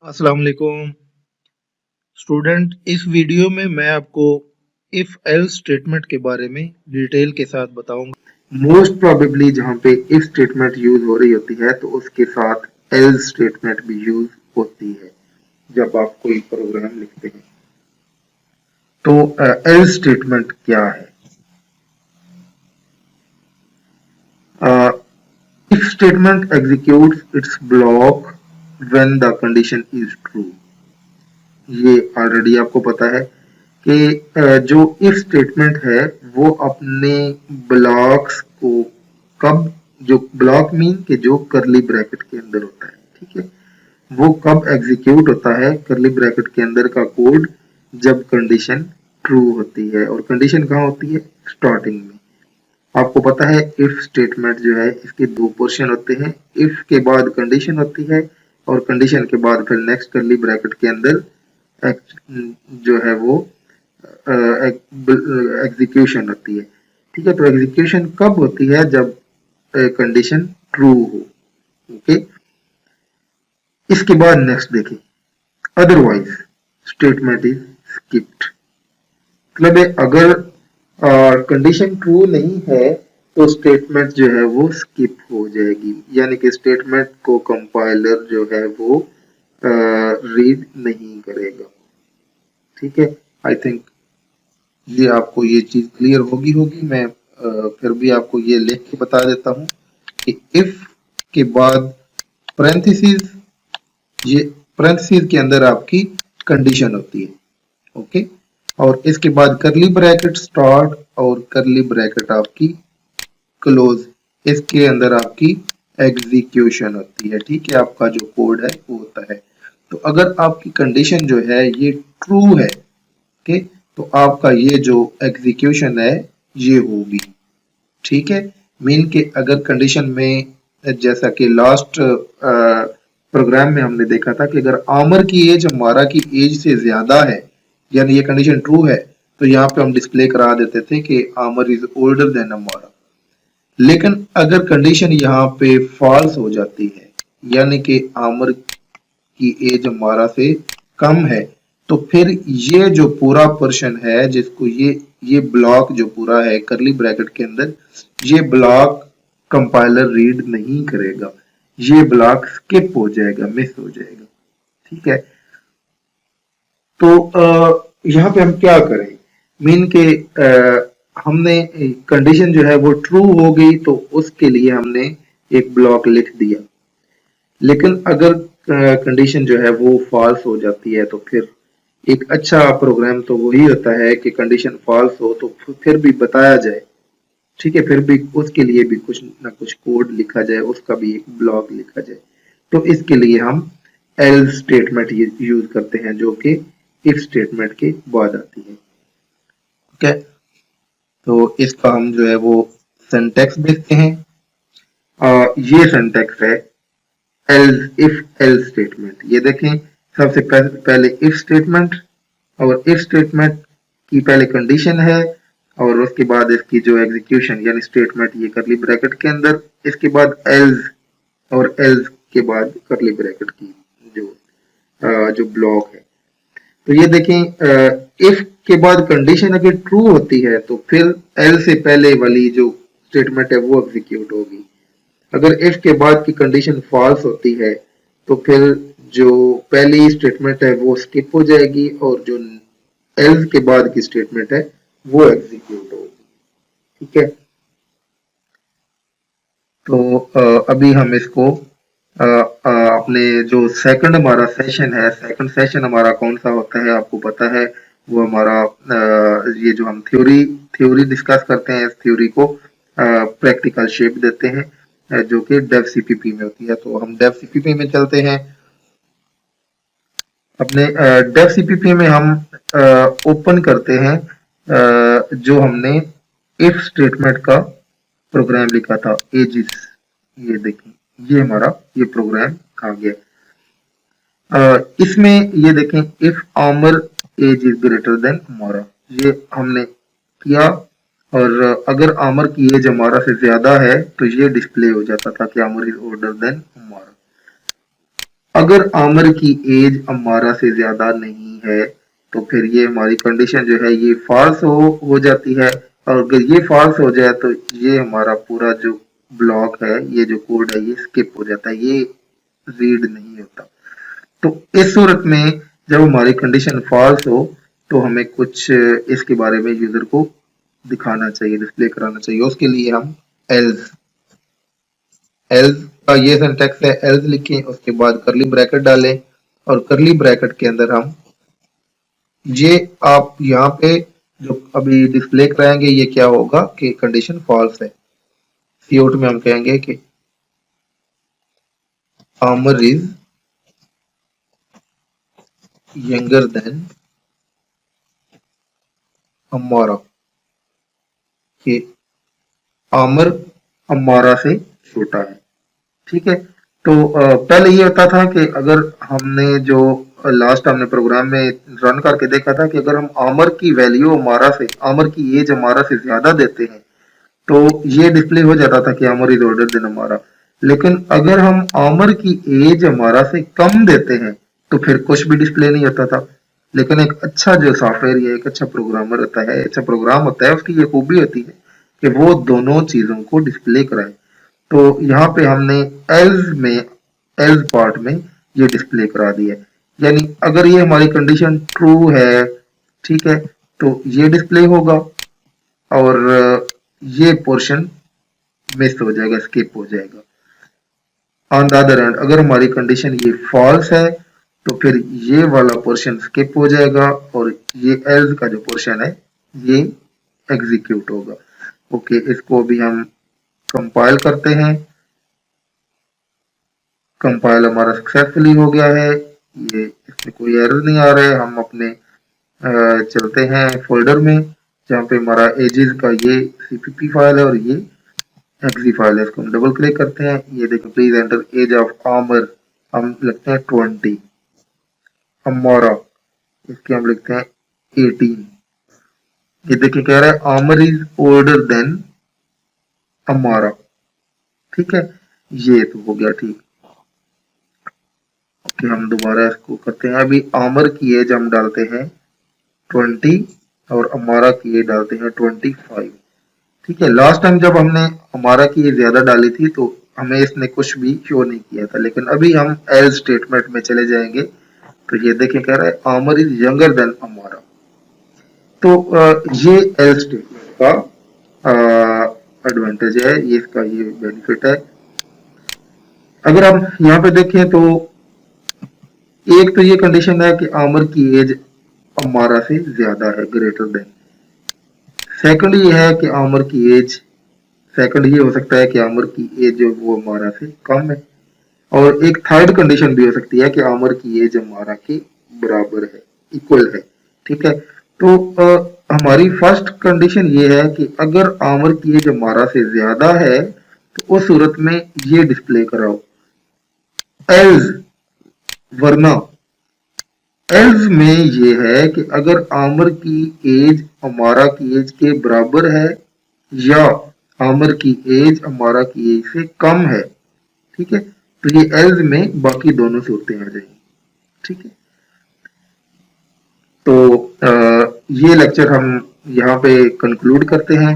अस्सलाम वालेकुम स्टूडेंट। इस वीडियो में मैं आपको इफ एल्स स्टेटमेंट के बारे में डिटेल के साथ बताऊंगा। मोस्ट प्रोबेबली जहाँ पे इफ स्टेटमेंट यूज हो रही होती है तो उसके साथ एल्स स्टेटमेंट भी यूज होती है जब आप कोई प्रोग्राम लिखते हैं। तो एल्स स्टेटमेंट क्या है? If statement executes it's block when the condition is true. ये ऑलरेडी आपको पता है कि जो इफ स्टेटमेंट है वो अपने ब्लॉक्स को कब, जो ब्लॉक मीन के जो करली ब्रैकेट के अंदर होता है, ठीक है, वो कब एग्जीक्यूट होता है करली ब्रैकेट के अंदर का कोड, जब कंडीशन ट्रू होती है। और कंडीशन कहाँ होती है? स्टार्टिंग में। आपको पता है इफ स्टेटमेंट जो है इसके दो पोर्शन होते हैं। इफ के बाद कंडीशन होती है और कंडीशन के बाद फिर नेक्स्ट करली ब्रैकेट के अंदर जो है वो एग्जीक्यूशन होती है। ठीक है, तो एग्जीक्यूशन कब होती है? जब कंडीशन ट्रू हो। ओके, इसके बाद नेक्स्ट देखें, अदरवाइज स्टेटमेंट इज स्किप्ड। मतलब अगर कंडीशन ट्रू नहीं है तो स्टेटमेंट जो है वो स्किप हो जाएगी, यानी कि स्टेटमेंट को कंपाइलर जो है वो रीड नहीं करेगा। ठीक है, आई थिंक ये आपको ये चीज क्लियर होगी। मैं फिर भी आपको ये लिख के बता देता हूँ कि इफ के बाद पैरेंथेसिस, ये पैरेंथेसिस के अंदर आपकी कंडीशन होती है। ओके, और इसके बाद करली ब्रैकेट स्टार्ट और करली ब्रैकेट आपकी क्लोज, इसके अंदर आपकी एग्जीक्यूशन होती है। ठीक है, आपका जो कोड है वो होता है। तो अगर आपकी कंडीशन जो है ये ट्रू है, ओके, तो आपका ये जो एग्जीक्यूशन है ये होगी। ठीक है, मीन के अगर कंडीशन में, जैसा कि लास्ट प्रोग्राम में हमने देखा था कि अगर आमर की एज हमारा की एज से ज्यादा है, यानी ये कंडीशन ट्रू है, तो यहाँ पे हम डिस्प्ले करा देते थे कि आमर इज ओल्डर देन हमारा। लेकिन अगर कंडीशन यहाँ पे फॉल्स हो जाती है, यानी कि आमर की एज हमारा से कम है, तो फिर ये जो पूरा पोर्शन है जिसको ये ब्लॉक जो पूरा है करली ब्रैकेट के अंदर, ये ब्लॉक कंपाइलर रीड नहीं करेगा, ये ब्लॉक स्किप हो जाएगा, मिस हो जाएगा। ठीक है, तो यहाँ पे हम क्या करें? मीन के हमने कंडीशन जो है वो ट्रू हो गई तो उसके लिए हमने एक ब्लॉक लिख दिया। लेकिन अगर कंडीशन जो है वो फॉल्स हो जाती है तो फिर एक अच्छा प्रोग्राम तो वही होता है कि कंडीशन फॉल्स हो तो फिर भी बताया जाए। ठीक है, फिर भी उसके लिए भी कुछ ना कुछ कोड लिखा जाए, उसका भी एक ब्लॉक लिखा जाए। तो इसके लिए हम एल्स स्टेटमेंट यूज करते हैं जो कि इफ स्टेटमेंट के बाद आती है। ठीक है, तो इसका हम जो है वो सिंटैक्स देखते हैं। ये सिंटैक्स है एल्स इफ एल्स स्टेटमेंट। ये देखें, सबसे पहले इफ स्टेटमेंट, और इफ स्टेटमेंट की पहले कंडीशन है और उसके बाद इसकी जो एग्जीक्यूशन यानी स्टेटमेंट ये करली ब्रैकेट के अंदर, इसके बाद एल्स, और एल्स के बाद करली ब्रैकेट की जो ब्लॉक है। तो ये देखें, इफ के बाद कंडीशन अगर ट्रू होती है तो फिर एल से पहले वाली जो स्टेटमेंट है वो एग्जीक्यूट होगी। अगर इफ के बाद की कंडीशन फॉल्स होती है तो फिर जो पहली स्टेटमेंट है वो स्किप हो जाएगी और जो एल्स के बाद की स्टेटमेंट है वो एग्जीक्यूट होगी। ठीक है, तो अभी हम इसको अपने जो सेकंड हमारा सेशन है, सेकंड सेशन हमारा कौन सा होता है आपको पता है? वो हमारा ये जो हम थ्योरी डिस्कस करते हैं, इस थ्योरी को प्रैक्टिकल शेप देते हैं, जो कि डेव सीपीपी में होती है। तो हम डेव सीपीपी में चलते हैं। अपने डेव सीपीपी में हम ओपन करते हैं जो हमने इफ स्टेटमेंट का प्रोग्राम लिखा था, एजिस। ये देखें, ये हमारा ये प्रोग्राम आ गया। इसमें ये देखें, इफ आमर एज इज ग्रेटर देन हमारा, ये हमने किया, और अगर आमर की एज हमारा से ज्यादा है तो ये डिस्प्ले हो जाता था कि आमर इज ओल्डर देन हमारा। अगर आमिर की एज अम्मारा से ज्यादा नहीं है तो फिर ये हमारी कंडीशन जो है ये फॉल्स हो जाती है, और अगर ये फॉल्स हो जाए तो ये हमारा पूरा जो ब्लॉक है, ये जो कोड है, ये स्किप हो जाता है, ये रीड नहीं होता। तो इस सूरत में जब हमारी कंडीशन फॉल्स हो तो हमें कुछ इसके बारे में यूजर को दिखाना चाहिए, डिस्प्ले कराना चाहिए। उसके लिए हम एल्स एल्स का ये सिंटैक्स है, एल्स लिखें, उसके बाद करली ब्रैकेट डालें, और करली ब्रैकेट के अंदर हम ये आप यहाँ पे जो अभी डिस्प्ले कराएंगे ये क्या होगा कि कंडीशन फॉल्स है। सीआउट में हम कहेंगे कि Aamir is younger than Ammara, कि आमिर अम्मारा से छोटा है। ठीक है, तो पहले ये होता था कि अगर हमने जो लास्ट हमने प्रोग्राम में रन करके देखा था कि अगर हम आमिर की वैल्यू हमारा से, आमिर की एज हमारा से ज्यादा देते हैं तो ये डिस्प्ले हो जाता था कि आमिर इज ओल्डर देन हमारा। लेकिन अगर हम आमिर की एज हमारा से कम देते हैं तो फिर कुछ भी डिस्प्ले नहीं होता था। लेकिन एक अच्छा जो सॉफ्टवेयर या एक अच्छा प्रोग्रामर होता है, अच्छा प्रोग्राम होता है, उसकी ये खूबी होती है कि वो दोनों चीजों को डिस्प्ले कराए। तो यहाँ पे हमने एल्स पार्ट में ये डिस्प्ले करा दिया है, यानी अगर ये हमारी कंडीशन ट्रू है, ठीक है, तो ये डिस्प्ले होगा, और ये पोर्शन मिस हो जाएगा, स्किप हो जाएगा। ऑन द अदर हैंड अगर हमारी कंडीशन ये फॉल्स है तो फिर ये वाला पोर्शन स्किप हो जाएगा, और ये एल्स का जो पोर्शन है ये एग्जीक्यूट होगा। ओके, इसको अभी हम कंपाइल करते हैं। कंपाइल हमारा सक्सेसफुली हो गया है, ये इसमें कोई एरर नहीं आ रहा है। हम अपने चलते हैं फोल्डर में जहाँ पे हमारा एजेस का ये सीपीपी फाइल है और ये एक्सी फाइल है। इसको हम डबल क्लिक करते हैं, ये देखो please enter age of Aamir, हम लिखते हैं 20, अम्मारा इसके हम लिखते हैं 18। ये देखिए कह रहा है Aamir is older than Ammara. ठीक है, ये तो हो गया ठीक। ओके, हम दोबारा इसको करते हैं। अभी आमिर की एज हम डालते हैं 20 और अम्मारा की एज डालते हैं 25। ठीक है, लास्ट टाइम जब हमने अम्मारा की एज ज्यादा डाली थी तो हमें इसने कुछ भी शो नहीं किया था, लेकिन अभी हम एल्स स्टेटमेंट में चले जाएंगे तो ये देखें कह रहा है Aamir is younger than Ammara. तो ये एल्स स्टेटमेंट का एडवांटेज है, ये इसका ये बेनिफिट है। अगर हम यहाँ पे देखें तो एक तो ये कंडीशन है कि आमिर की एज अम्मारा से ज्यादा है, ग्रेटर देन। सेकंड ये है कि आमिर की एज, सेकंड ये हो सकता है कि आमिर की एज जो वो अम्मारा से कम है, और एक थर्ड कंडीशन भी हो सकती है कि आमिर की एज अम्मारा के बराबर है, इक्वल है। ठीक है, तो हमारी फर्स्ट कंडीशन ये है कि अगर आमिर की एज अम्मारा से ज्यादा है तो उस सूरत में ये डिस्प्ले कराओ, एल्स, वरना एल्स में ये है कि अगर आमिर की एज अम्मारा की एज के बराबर है या आमिर की एज अम्मारा की एज से कम है, ठीक है, तो ये एल्स में बाकी दोनों सूरतें आ जाएंगी। ठीक है, तो ये लेक्चर हम यहाँ पे कंक्लूड करते हैं।